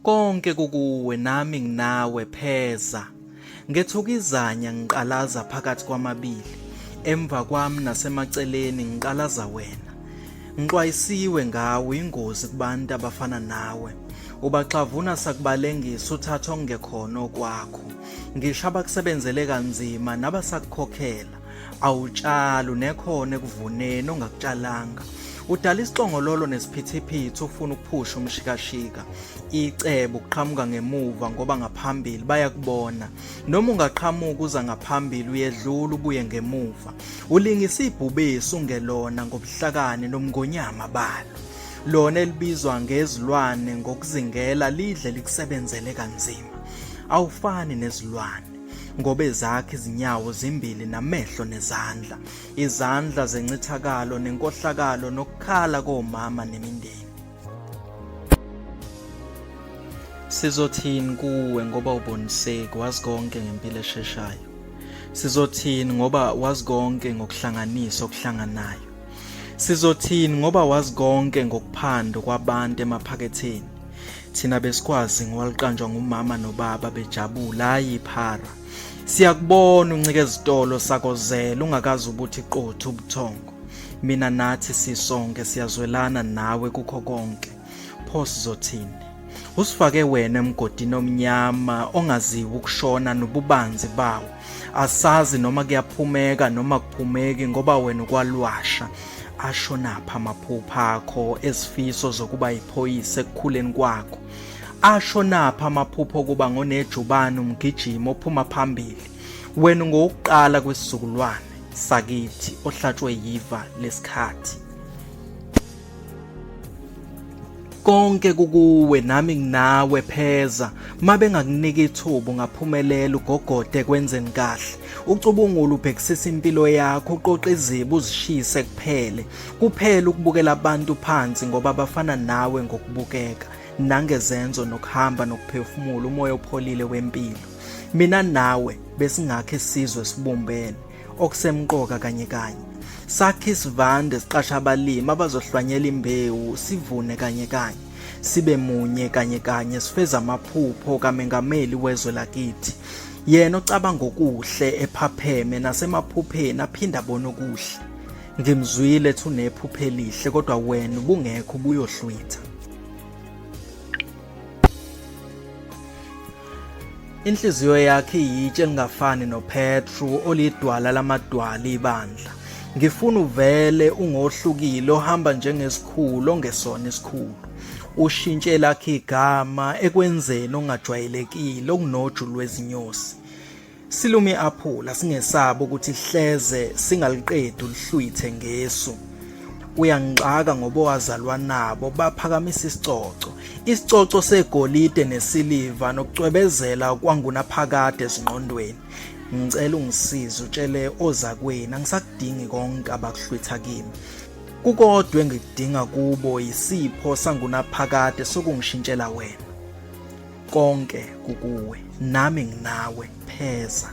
Konke kukuwe nami nginawe pheza. Ngethukizanya ngiqalaza phakathi kwamabili. Emva kwami nasemaceleni ngiqalaza wena. Ngiqwayisiwe ngawe ingozi kubantu abafana nawe. Ubaxavuna sakubalengisa uthatha ongekhono okwakho. Ngisho abakusebenzele kanzima nabasakukhokhela. Awutshali unekhona ekuvuneni ongakutshalanga. Udala isiqongololo nesiphithiphithi ufuna ukuphusha umshikashika. Icebo uqhamuka ngemuva ngoba ngaphambili bayakubona. Noma ungaqhamuka uza ngaphambili uyedlula ubuye ngemuva. Ulingisa ibhubesi ungelona ngobuhlakani nomngonyama balo. Lona elibizwa ngezilwane ngokuzingela lidle likusebenzele kanzima. Awufani nezilwane. Ngoba ezakhe izinyawo zimbili namehlo nezandla. Izandla zencithakalo nenkohlakalo nokukhala komama nemindeni. Sizothini kuwe ngoba uboniseki wazi konke ngempilo esheshayo. Sizothini ngoba wazi konke ngokuhlanganisa okuhlanganayo. Sizothini ngoba wazi konke ngokuphanda kwabantu emaphaketheni. Thina besikwazi ngwaliqanjwa ngumama nobaba bejabula ayiphara. Siyakubona uncike ezitolo sakozela ungakazi ubuthi iqotho ubuthongo. Mina nathi sisonke siyazwelana nawe kukho konke. Pho sizothini? Usifake wena emgodini omnyama ongaziwa ukushona nobubanzi bawo. Asazi noma kuyaphumeka noma kuphumeki ngoba wena ukwalwasha. Ashonapha amaphupha akho ezifiso zokuba yiphoyisa ekukhuleni kwakho. Ashonapha amaphupho okuba ngonejubane umgijimo ophuma phambili. Wena ngokuqala kwesizukulwane sakithi ohlatshwe yiva lesikhathi. Konke kukuwe nami nginawe pheza. Mabe ngakunika ithuba ungaphumelela ugogode kwenzeni kahle. Ucubungula ubhekisisa impilo yakho uqoqa izibu uzishise kuphele. Kuphela ukubukela abantu phansi ngoba bafana nawe ngokubukeka. Nangezenzo nokuhamba nokuphefumula umoya opholile wempilo. Mina nawe besingakho isizwe sibumbene okusemqoka kanye kanye. Sakhe isivande siqasha abalimi abazohlwanyela imbewu sivune kanye kanye. Sibe munye kanye kanye sifeza amaphupho kamengameli wezwe lakithi. Yena ocabanga okuhle ephapheme nasemaphupheni aphinda abone okuhle. Ngimzwile ethi unephupho elihle kodwa wena ubungekho ubuyohlwitha. Inhliziyo yakhe iyitshe elingafani noPetru olidwala lamadwala ibandla. Ngifuna uvele ungohlukile ohamba njengesikhulu ongesona isikhulu. Ushintshe lakhe igama ekwenzeni ongajwayelekile okunoju lwezinyosi. Silumi aphula singesabo ukuthi hleze singaliqedi ulihlwithe ngesu. Uyangixaka ngoba wazalwa nabo baphakamisa isicoco. Isicoco segolide nesiliva nokucwebezela kwangunaphakade ezingqondweni. Ngicela ungisize utshele ozakwenu angisakudingi konke abakuhlwitha kimi. Kukodwa engikudinga kubo isipho sangunaphakade sokungishintshela wena. Konke kukuwe nami nginawe pheza.